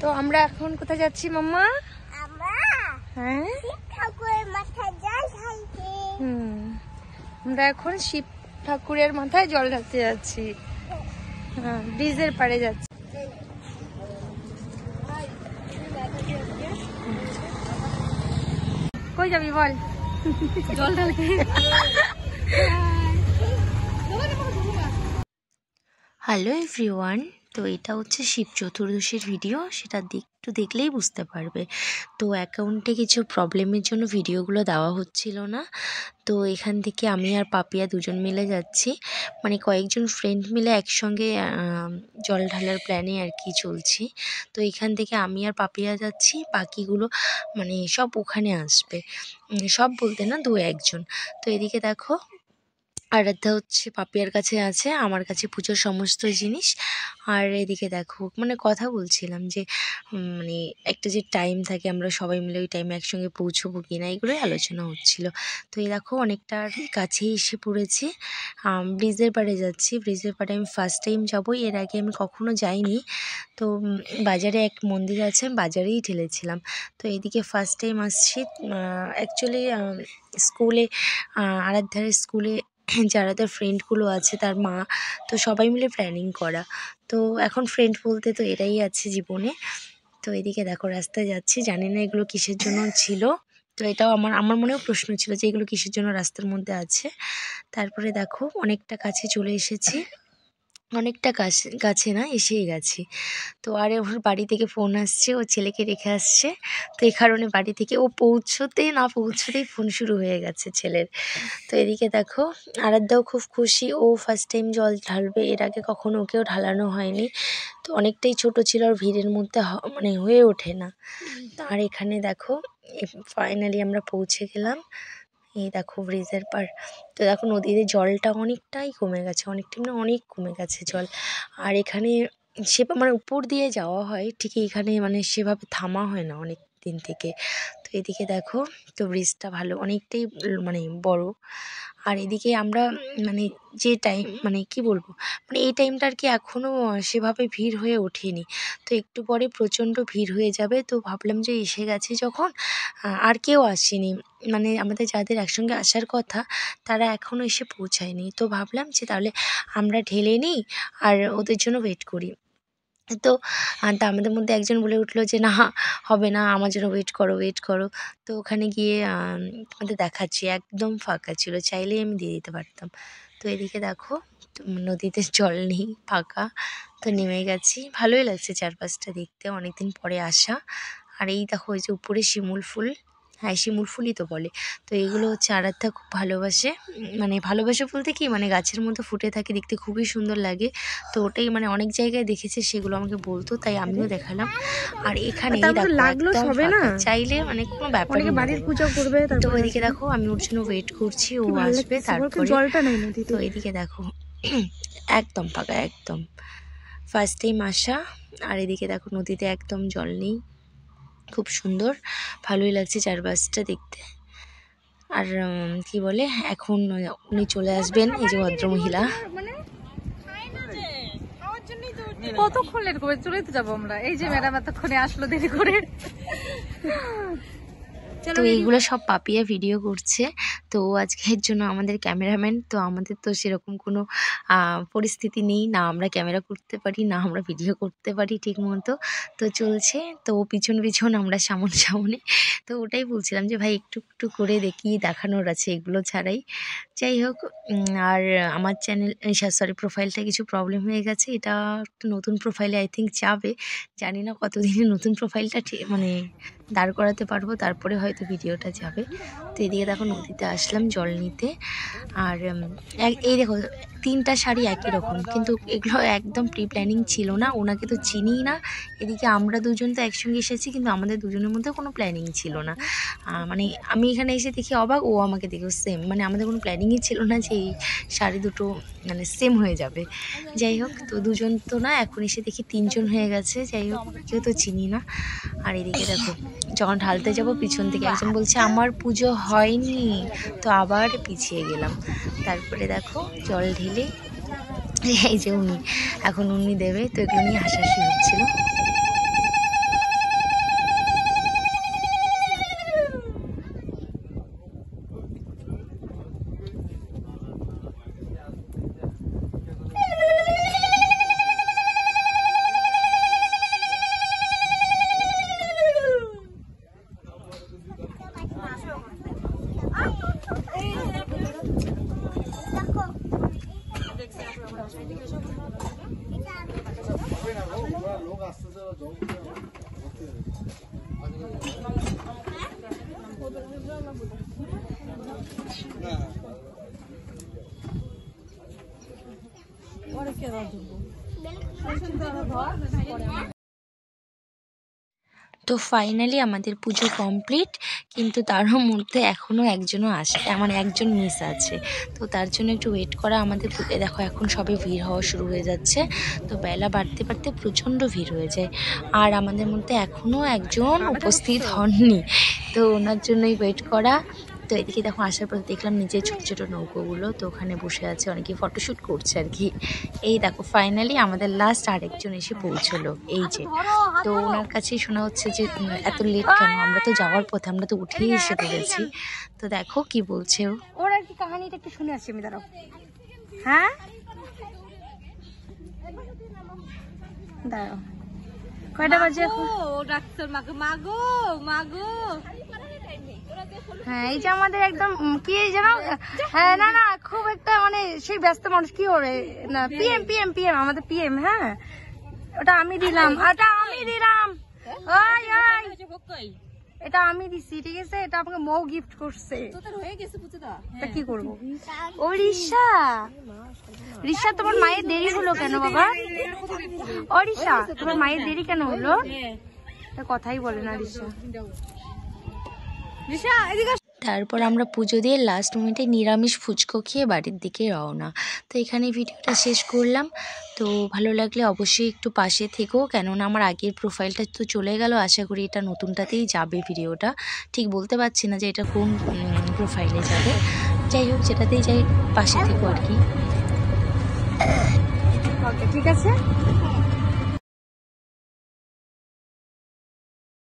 তো আমরা এখন কোথায় যাচ্ছি মাম্মা? হ্যাঁ, আমরা এখন শিব ঠাকুরের মাথায় জল ঢালতে যাচ্ছি। হ্যাঁ, ব্রিজের পাড়ে যাচ্ছি। কই যাবি বল? জল ঢালতে। হ্যালো এভরিওয়ান, তো এটা হচ্ছে শিব চতুর্দশীর ভিডিও, সেটা একটু দেখলেই বুঝতে পারবে। তো অ্যাকাউন্টে কিছু প্রবলেমের জন্য ভিডিওগুলো দেওয়া হচ্ছিল না। তো এখান থেকে আমি আর পাপিয়া দুজন মিলে যাচ্ছি, মানে কয়েকজন ফ্রেন্ড মিলে একসঙ্গে জল ঢালার প্ল্যানে আর কি চলছি। তো এখান থেকে আমি আর পাপিয়া যাচ্ছি, বাকিগুলো মানে সব ওখানে আসবে, সব বলতে না, দু একজন। তো এদিকে দেখো আরাধ্যা হচ্ছে পাপিয়ার কাছে আছে, আমার কাছে পুজোর সমস্ত জিনিস। আর এদিকে দেখো মানে কথা বলছিলাম যে মানে একটা যে টাইম থাকে আমরা সবাই মিলে ওই টাইমে একসঙ্গে পৌঁছবো কি না, এগুলোই আলোচনা হচ্ছিল। তো এই দেখো অনেকটা কাছেই এসে পড়েছি, ব্রিজের পাড়ে যাচ্ছি। ব্রিজের পাড়ে আমি ফার্স্ট টাইম যাবো, এর আগে আমি কখনো যাইনি। তো বাজারে এক মন্দির আছে, বাজারেই ঠেলেছিলাম। তো এদিকে ফার্স্ট টাইম আসছি। অ্যাকচুয়ালি স্কুলে আরাধ্যার স্কুলে যারা তার ফ্রেন্ডগুলো আছে, তার মা, তো সবাই মিলে প্ল্যানিং করা। তো এখন ফ্রেন্ড বলতে তো এরাই আছে জীবনে। তো এদিকে দেখো রাস্তায় যাচ্ছি, জানি না এগুলো কিসের জন্য ছিল। তো এটাও আমার মনেও প্রশ্ন ছিল যে এগুলো কিসের জন্য রাস্তার মধ্যে আছে। তারপরে দেখো অনেকটা কাছে চলে এসেছি, অনেকটা কাছে না, এসেই গেছি। তো আরে ওর বাড়ি থেকে ফোন আসছে, ও ছেলেকে রেখে আসছে। তো এই কারণে বাড়ি থেকে ও পৌঁছতেই ফোন শুরু হয়ে গেছে ছেলের। তো এদিকে দেখো আরাধ্যাও খুব খুশি, ও ফার্স্ট টাইম জল ঢালবে, এর আগে কখনো ওকেও ঢালানো হয়নি। তো অনেকটাই ছোট ছিল, আর ভিড়ের মধ্যে মানে হয়ে ওঠে না। আর এখানে দেখো ফাইনালি আমরা পৌঁছে গেলাম। এই দেখো ব্রিজের পার। তো দেখো নদীতে জলটা অনেকটাই কমে গেছে, অনেক কমে গেছে জল। আর এখানে মানে উপর দিয়ে যাওয়া হয় ঠিকই, এখানে মানে সেভাবে থামা হয় না অনেক দিন থেকে। তো এদিকে দেখো, তো ব্রিজটা ভালো, অনেকটাই মানে বড়। আর এদিকে আমরা মানে যে টাইম মানে কি বলবো, মানে এই টাইমটা আর কি এখনও সেভাবে ভিড় হয়ে ওঠেনি। তো একটু পরে প্রচণ্ড ভিড় হয়ে যাবে। তো ভাবলাম যে এসে গেছি যখন, আর কেউ আসেনি, মানে আমাদের যাদের একসঙ্গে আসার কথা তারা এখনও এসে পৌঁছায়নি। তো ভাবলাম যে তাহলে আমরা ঢেলে নিই আর ওদের জন্য ওয়েট করি। তো আমাদের মধ্যে একজন বলে উঠলো যে না, হবে না, আমার জন্য ওয়েট করো। তো ওখানে গিয়ে তোমাদের দেখাচ্ছি, একদম ফাঁকা ছিল, চাইলেই আমি দিয়ে দিতে পারতাম। তো এদিকে দেখো নদীতে জল নেই, ফাঁকা। তো নেমে গেছি, ভালোই লাগছে চারপাশটা দেখতে, অনেকদিন পরে আসা। আর এই দেখো ওই যে উপরে শিমুল ফুল, হ্যাঁ শিমুল ফুলই তো বলে। তো এগুলো হচ্ছে আরাধ্যা খুব ভালোবাসে, মানে ভালোবাসে বলতে কি, মানে গাছের মধ্যে ফুটে থাকে, দেখতে খুবই সুন্দর লাগে। তো ওটাই মানে অনেক জায়গায় দেখেছে, সেগুলো আমাকে বলতো, তাই আমিও দেখালাম। আর এখানে চাইলে মানে কোনো ব্যাপারই না, বাড়ির পুজো করবে। তো এদিকে দেখো আমি ওর জন্য ওয়েট করছি, ও আসবে তারপরে। তো এদিকে দেখো একদম ফাঁকা, একদম ফার্স্ট টাইম আসা। আর এদিকে দেখো নদীতে একদম জল নেই, খুব সুন্দর, ভালোই লাগছে চারপাশটা দেখতে। আর কি বলে, এখন উনি চলে আসবেন, এই যে ভদ্রমহিলা। কতক্ষণ লেট করে চলে তো যাবো আমরা, এই যে ম্যাডাম এতক্ষণে আসলো দেরি করে। তো এইগুলো সব পাপিয়া ভিডিও করছে। তো আজকের জন্য আমাদের ক্যামেরাম্যান। তো আমাদের তো সেরকম কোনো পরিস্থিতি নেই, না আমরা ক্যামেরা করতে পারি, না আমরা ভিডিও করতে পারি ঠিক মতো। তো চলছে, তো পিছন আমরা সামনে। তো ওটাই বলছিলাম যে ভাই একটু করে দেখানোর আছে, এগুলো ছাড়াই। যাই হোক, আর আমার চ্যানেল সরি প্রোফাইলটা কিছু প্রবলেম হয়ে গেছে, এটা একটু নতুন প্রোফাইলে আই থিঙ্ক যাবে, জানি না কতদিনে নতুন প্রোফাইলটা মানে দাঁড় করাতে পারবো, তারপরে হয়তো ভিডিওটা যাবে। তো এদিকে দেখো নদীতে আসলাম জল নিতে। আর এই দেখো 3টা শাড়ি একই রকম, কিন্তু এগুলো একদম প্রি প্ল্যানিং ছিল না, ওনাকে তো চিনিই না। এদিকে আমরা দুজন তো একসঙ্গে এসেছি, কিন্তু আমাদের দুজনের মধ্যে কোনো প্ল্যানিং ছিল না। মানে আমি এখানে এসে দেখি অবাক, ও আমাকে দেখেও সেম, মানে আমাদের কোনো প্ল্যানিংই ছিল না যে এই শাড়ি দুটো মানে সেম হয়ে যাবে। যাই হোক, তো দুজন তো না, এখন এসে দেখি 3জন হয়ে গেছে। যাই হোক, কেউ তো চিনি না। আর এদিকে দেখো যখন ঢালতে যাব, পিছন থেকে একজন বলছে আমার পুজো হয়নি, তো আবার পিছিয়ে গেলাম। তারপরে দেখো জল ঢেলে এই যে উনি দেবে, তো এগুলো নিয়ে হাসাহাসি হচ্ছিল। তো ফাইনালি আমাদের পুজো কমপ্লিট, কিন্তু তারও মধ্যে এখনও একজনও আসে, মানে একজন মিস আছে। তো তার জন্য একটু ওয়েট করা আমাদের। দেখো এখন সবে ভিড় হওয়া শুরু হয়ে যাচ্ছে, তো বেলা বাড়তে বাড়তে প্রচণ্ড ভিড় হয়ে যায়। আর আমাদের মধ্যে এখনও একজন উপস্থিত হননি, তো ওনার জন্যই ওয়েট করা। তো এদিকে দেখো আসার পর দেখলাম নিচে ছোটো ছোটো নৌকোগুলো, তো ওখানে বসে আছে, অনেকে ফটোশ্যুট করছে আর কি। এই দেখো ফাইনালি আমাদের লাস্ট আরেকজন এসে পৌঁছলো, এই যে। তো ওনার কাছেই শোনা হচ্ছে যে এত লেট কেন, আমরা তো যাওয়ার পথে, আমরা তো উঠেই এসে পড়েছি। তো দেখো কি বলছে ও। ওর আর কি কাহিনীটা একটু শুনে আসছি আমি, দাঁড়াও। হ্যাঁ দাঁড়াও, কয়টা বাজে এখন? মাগো মাগো। হ্যাঁ এই যে আমাদের একদম কি যেন, হ্যাঁ না না খুব একটা মানে সেই ব্যস্ত মানুষ, কি ওরে না পিএম পিএম পিএম আমাদের পিএম। হ্যাঁ ওটা আমি দিলাম, ওটা আমি দিলাম, ওই ওই এটা আমি দিছি, ঠিক আছে? এটা আমাকে মৌ গিফট করছে। তা কি করবো? ও রিশা, রিশা তোমার মায়ের দেরি হলো কেন বাবা? ও রিশা তোমার মায়ের দেরি কেন হলো? কথাই বলে না রিশা। রিশা এদিকে। তারপর আমরা পুজো দিয়ে লাস্ট মোমেন্টে নিরামিষ ফুচকো খেয়ে বাড়ির দিকে রওনা। তো এখানে ভিডিওটা শেষ করলাম। তো ভালো লাগলে অবশ্যই একটু পাশে থেকো, কেননা আমার আগের প্রোফাইলটা তো চলে গেল, আশা করি এটা নতুনটাতেই যাবে ভিডিওটা। ঠিক বলতে পারছি না যে এটা কোন প্রোফাইলে যাবে, যাই হোক যেটাতেই যাই পাশে থেকো আর কি। ওকে ঠিক আছে।